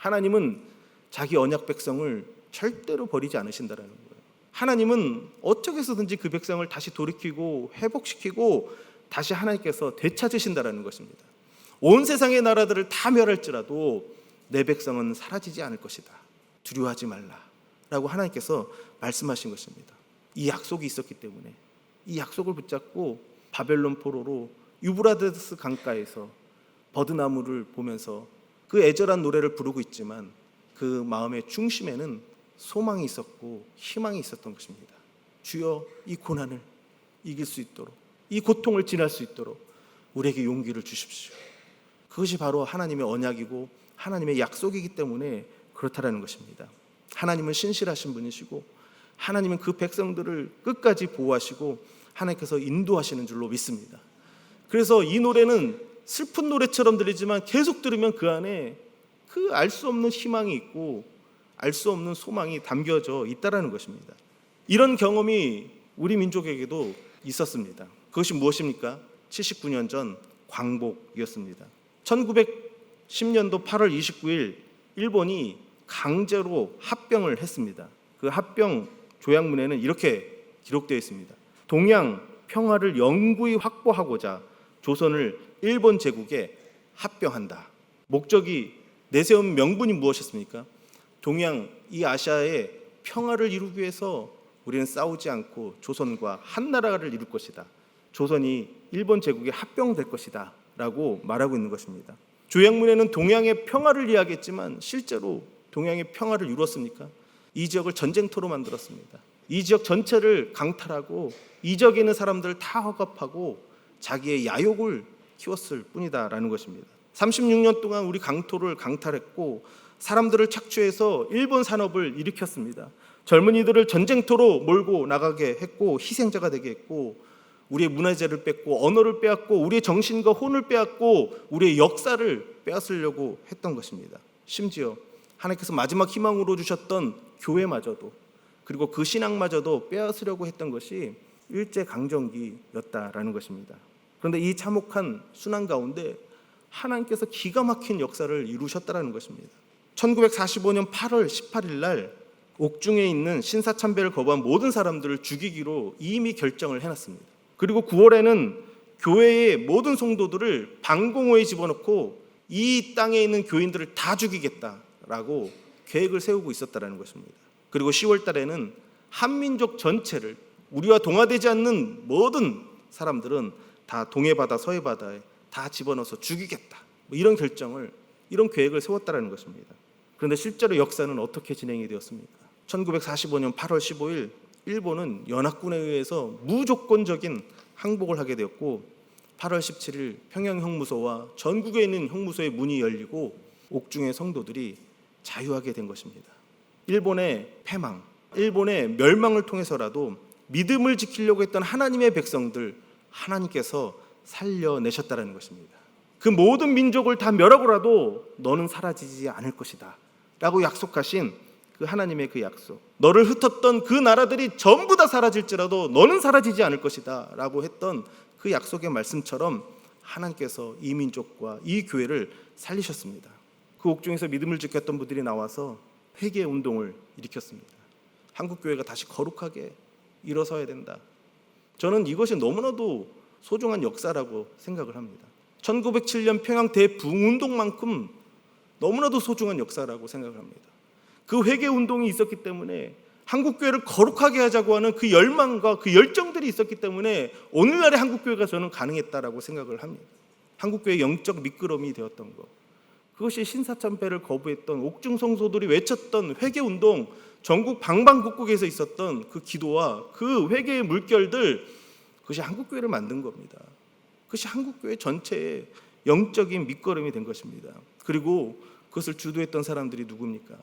하나님은 자기 언약 백성을 절대로 버리지 않으신다라는 거예요. 하나님은 어떻게 해서든지 그 백성을 다시 돌이키고 회복시키고 다시 하나님께서 되찾으신다라는 것입니다. 온 세상의 나라들을 다 멸할지라도 내 백성은 사라지지 않을 것이다. 두려워하지 말라라고 하나님께서 말씀하신 것입니다. 이 약속이 있었기 때문에 이 약속을 붙잡고 바벨론 포로로 유브라데스 강가에서 버드나무를 보면서 그 애절한 노래를 부르고 있지만 그 마음의 중심에는 소망이 있었고 희망이 있었던 것입니다. 주여, 이 고난을 이길 수 있도록, 이 고통을 지날 수 있도록 우리에게 용기를 주십시오. 그것이 바로 하나님의 언약이고 하나님의 약속이기 때문에 그렇다라는 것입니다. 하나님은 신실하신 분이시고 하나님은 그 백성들을 끝까지 보호하시고 하나님께서 인도하시는 줄로 믿습니다. 그래서 이 노래는 슬픈 노래처럼 들리지만 계속 들으면 그 안에 그 알 수 없는 희망이 있고 알 수 없는 소망이 담겨져 있다라는 것입니다. 이런 경험이 우리 민족에게도 있었습니다. 그것이 무엇입니까? 79년 전 광복이었습니다. 1910년도 8월 29일 일본이 강제로 합병을 했습니다. 그 합병 조약문에는 이렇게 기록되어 있습니다. 동양 평화를 영구히 확보하고자 조선을 일본 제국에 합병한다. 목적이 내세운 명분이 무엇이었습니까? 동양 이 아시아의 평화를 이루기 위해서 우리는 싸우지 않고 조선과 한 나라를 이룰 것이다. 조선이 일본 제국에 합병될 것이다 라고 말하고 있는 것입니다. 조약문에는 동양의 평화를 이야기했지만 실제로 동양의 평화를 이루었습니까? 이 지역을 전쟁터로 만들었습니다. 이 지역 전체를 강탈하고 이 지역에 있는 사람들을 다 억압하고 자기의 야욕을 키웠을 뿐이다라는 것입니다. 36년 동안 우리 강토를 강탈했고 사람들을 착취해서 일본 산업을 일으켰습니다. 젊은이들을 전쟁터로 몰고 나가게 했고 희생자가 되게 했고 우리의 문화재를 뺐고 언어를 빼앗고 우리의 정신과 혼을 빼앗고 우리의 역사를 빼앗으려고 했던 것입니다. 심지어 하나님께서 마지막 희망으로 주셨던 교회마저도 그리고 그 신앙마저도 빼앗으려고 했던 것이 일제강점기였다라는 것입니다. 그런데 이 참혹한 순환 가운데 하나님께서 기가 막힌 역사를 이루셨다라는 것입니다. 1945년 8월 18일 날 옥중에 있는 신사참배를 거부한 모든 사람들을 죽이기로 이미 결정을 해놨습니다. 그리고 9월에는 교회의 모든 성도들을 방공호에 집어넣고 이 땅에 있는 교인들을 다 죽이겠다라고 계획을 세우고 있었다라는 것입니다. 그리고 10월 달에는 한민족 전체를 우리와 동화되지 않는 모든 사람들은 다 동해바다 서해바다에 다 집어넣어서 죽이겠다 이런 결정을 이런 계획을 세웠다라는 것입니다. 그런데 실제로 역사는 어떻게 진행이 되었습니까? 1945년 8월 15일 일본은 연합군에 의해서 무조건적인 항복을 하게 되었고 8월 17일 평양 형무소와 전국에 있는 형무소의 문이 열리고 옥중의 성도들이 자유하게 된 것입니다. 일본의 패망, 일본의 멸망을 통해서라도 믿음을 지키려고 했던 하나님의 백성들 하나님께서 살려내셨다는 것입니다. 그 모든 민족을 다 멸하고라도 너는 사라지지 않을 것이다 라고 약속하신 그 하나님의 그 약속, 너를 흩었던 그 나라들이 전부 다 사라질지라도 너는 사라지지 않을 것이다 라고 했던 그 약속의 말씀처럼 하나님께서 이 민족과 이 교회를 살리셨습니다. 그 옥중에서 믿음을 지켰던 분들이 나와서 회개 운동을 일으켰습니다. 한국교회가 다시 거룩하게 일어서야 된다. 저는 이것이 너무나도 소중한 역사라고 생각을 합니다. 1907년 평양 대부흥운동만큼 너무나도 소중한 역사라고 생각을 합니다. 그 회개운동이 있었기 때문에 한국교회를 거룩하게 하자고 하는 그 열망과 그 열정들이 있었기 때문에 오늘날의 한국교회가 저는 가능했다라고 생각을 합니다. 한국교회의 영적 미끄럼이 되었던 것, 그것이 신사참배를 거부했던 옥중 성소들이 외쳤던 회개운동, 전국 방방곡곡에서 있었던 그 기도와 그 회개의 물결들, 그것이 한국교회를 만든 겁니다. 그것이 한국교회 전체의 영적인 밑거름이 된 것입니다. 그리고 그것을 주도했던 사람들이 누굽니까?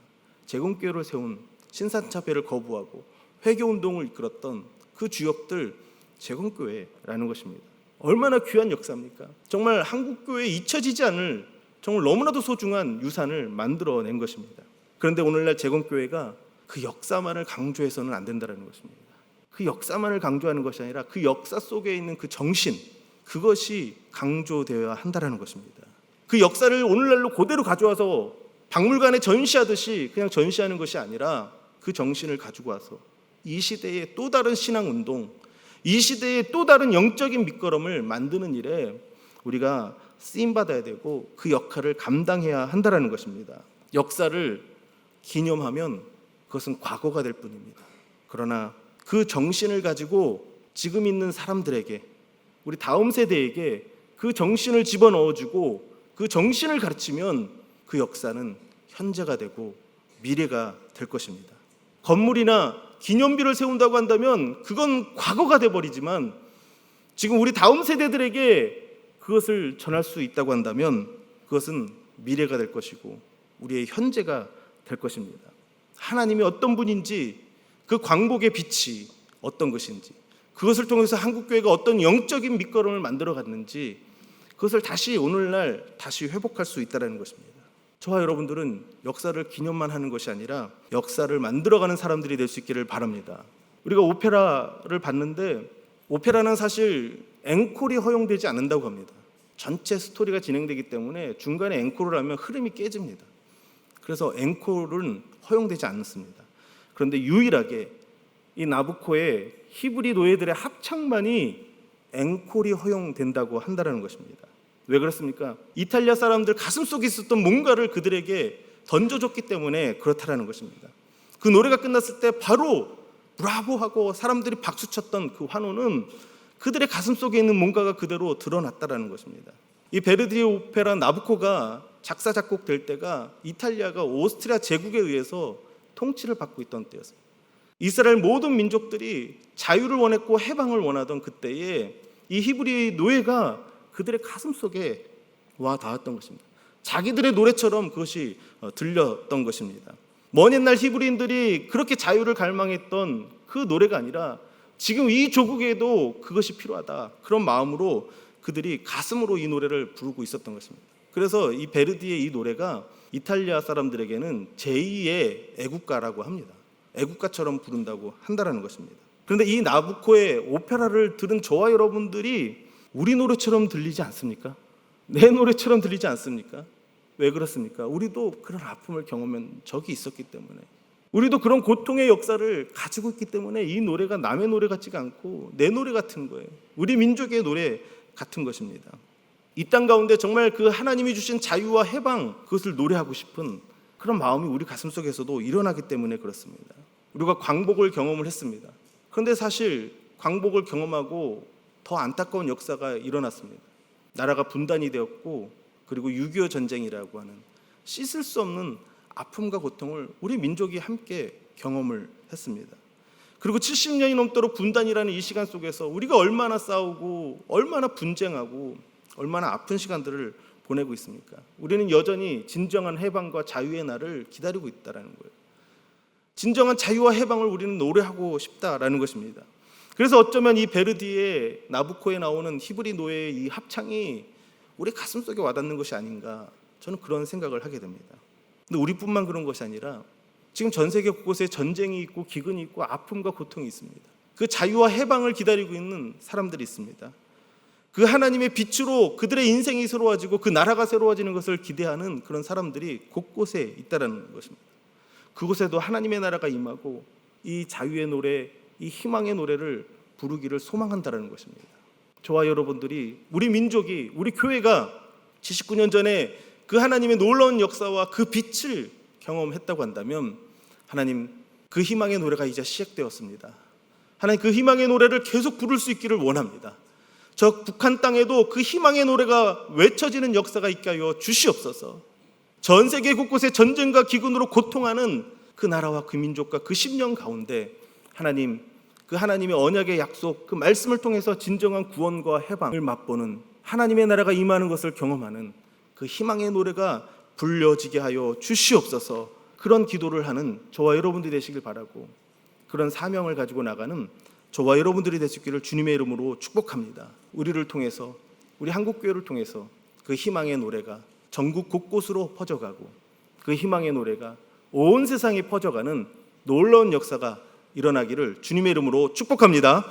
제공교회를 세운 신사참배를 거부하고 회개운동을 이끌었던 그 주역들 제공교회라는 것입니다. 얼마나 귀한 역사입니까? 정말 한국교회에 잊혀지지 않을 정말 너무나도 소중한 유산을 만들어낸 것입니다. 그런데 오늘날 제공교회가 그 역사만을 강조해서는 안 된다는 것입니다. 그 역사만을 강조하는 것이 아니라 그 역사 속에 있는 그 정신, 그것이 강조되어야 한다는 것입니다. 그 역사를 오늘날로 그대로 가져와서 박물관에 전시하듯이 그냥 전시하는 것이 아니라 그 정신을 가지고 와서 이 시대의 또 다른 신앙운동, 이 시대의 또 다른 영적인 밑거름을 만드는 일에 우리가 쓰임받아야 되고 그 역할을 감당해야 한다는 것입니다. 역사를 기념하면 그것은 과거가 될 뿐입니다. 그러나 그 정신을 가지고 지금 있는 사람들에게, 우리 다음 세대에게 그 정신을 집어넣어주고 그 정신을 가르치면 그 역사는 현재가 되고 미래가 될 것입니다. 건물이나 기념비를 세운다고 한다면 그건 과거가 돼버리지만 지금 우리 다음 세대들에게 그것을 전할 수 있다고 한다면 그것은 미래가 될 것이고 우리의 현재가 될 것입니다. 하나님이 어떤 분인지, 그 광복의 빛이 어떤 것인지, 그것을 통해서 한국교회가 어떤 영적인 밑거름을 만들어 갔는지 그것을 다시 오늘날 다시 회복할 수 있다는 것입니다. 저와 여러분들은 역사를 기념만 하는 것이 아니라 역사를 만들어가는 사람들이 될 수 있기를 바랍니다. 우리가 오페라를 봤는데 오페라는 사실 앵콜이 허용되지 않는다고 합니다. 전체 스토리가 진행되기 때문에 중간에 앵콜을 하면 흐름이 깨집니다. 그래서 앵콜은 허용되지 않습니다. 그런데 유일하게 이 나부코의 히브리 노예들의 합창만이 앵콜이 허용된다고 한다는 것입니다. 왜 그렇습니까? 이탈리아 사람들 가슴속에 있었던 뭔가를 그들에게 던져줬기 때문에 그렇다라는 것입니다. 그 노래가 끝났을 때 바로 브라보 하고 사람들이 박수쳤던 그 환호는 그들의 가슴속에 있는 뭔가가 그대로 드러났다라는 것입니다. 이 베르디의 오페라 나부코가 작사 작곡될 때가 이탈리아가 오스트리아 제국에 의해서 통치를 받고 있던 때였습니다. 이스라엘 모든 민족들이 자유를 원했고 해방을 원하던 그때에 이 히브리 노예가 그들의 가슴속에 와 닿았던 것입니다. 자기들의 노래처럼 그것이 들렸던 것입니다. 먼 옛날 히브리인들이 그렇게 자유를 갈망했던 그 노래가 아니라 지금 이 조국에도 그것이 필요하다, 그런 마음으로 그들이 가슴으로 이 노래를 부르고 있었던 것입니다. 그래서 이 베르디의 이 노래가 이탈리아 사람들에게는 제2의 애국가라고 합니다. 애국가처럼 부른다고 한다는 것입니다. 그런데 이 나부코의 오페라를 들은 저와 여러분들이 우리 노래처럼 들리지 않습니까? 내 노래처럼 들리지 않습니까? 왜 그렇습니까? 우리도 그런 아픔을 경험한 적이 있었기 때문에, 우리도 그런 고통의 역사를 가지고 있기 때문에 이 노래가 남의 노래 같지가 않고 내 노래 같은 거예요. 우리 민족의 노래 같은 것입니다. 이 땅 가운데 정말 그 하나님이 주신 자유와 해방, 그것을 노래하고 싶은 그런 마음이 우리 가슴속에서도 일어나기 때문에 그렇습니다. 우리가 광복을 경험을 했습니다. 그런데 사실 광복을 경험하고 더 안타까운 역사가 일어났습니다. 나라가 분단이 되었고, 그리고 6.25 전쟁이라고 하는 씻을 수 없는 아픔과 고통을 우리 민족이 함께 경험을 했습니다. 그리고 70년이 넘도록 분단이라는 이 시간 속에서 우리가 얼마나 싸우고 얼마나 분쟁하고 얼마나 아픈 시간들을 보내고 있습니까? 우리는 여전히 진정한 해방과 자유의 날을 기다리고 있다는 거예요. 진정한 자유와 해방을 우리는 노래하고 싶다라는 것입니다. 그래서 어쩌면 이 베르디의 나부코에 나오는 히브리 노예의 이 합창이 우리 가슴속에 와닿는 것이 아닌가, 저는 그런 생각을 하게 됩니다. 근데 우리뿐만 그런 것이 아니라 지금 전 세계 곳곳에 전쟁이 있고 기근이 있고 아픔과 고통이 있습니다. 그 자유와 해방을 기다리고 있는 사람들이 있습니다. 그 하나님의 빛으로 그들의 인생이 새로워지고 그 나라가 새로워지는 것을 기대하는 그런 사람들이 곳곳에 있다는 것입니다. 그곳에도 하나님의 나라가 임하고 이 자유의 노래, 이 희망의 노래를 부르기를 소망한다는 것입니다. 저와 여러분들이, 우리 민족이, 우리 교회가 79년 전에 그 하나님의 놀라운 역사와 그 빛을 경험했다고 한다면, 하나님, 그 희망의 노래가 이제 시작되었습니다. 하나님, 그 희망의 노래를 계속 부를 수 있기를 원합니다. 저 북한 땅에도 그 희망의 노래가 외쳐지는 역사가 있게 하여 주시옵소서. 전 세계 곳곳에 전쟁과 기근으로 고통하는 그 나라와 그 민족과 그 10년 가운데 하나님, 그 하나님의 언약의 약속, 그 말씀을 통해서 진정한 구원과 해방을 맛보는, 하나님의 나라가 임하는 것을 경험하는 그 희망의 노래가 불려지게 하여 주시옵소서. 그런 기도를 하는 저와 여러분들이 되시길 바라고, 그런 사명을 가지고 나가는 저와 여러분들이 될 수 있기를 주님의 이름으로 축복합니다. 우리를 통해서, 우리 한국교회를 통해서 그 희망의 노래가 전국 곳곳으로 퍼져가고, 그 희망의 노래가 온 세상에 퍼져가는 놀라운 역사가 일어나기를 주님의 이름으로 축복합니다.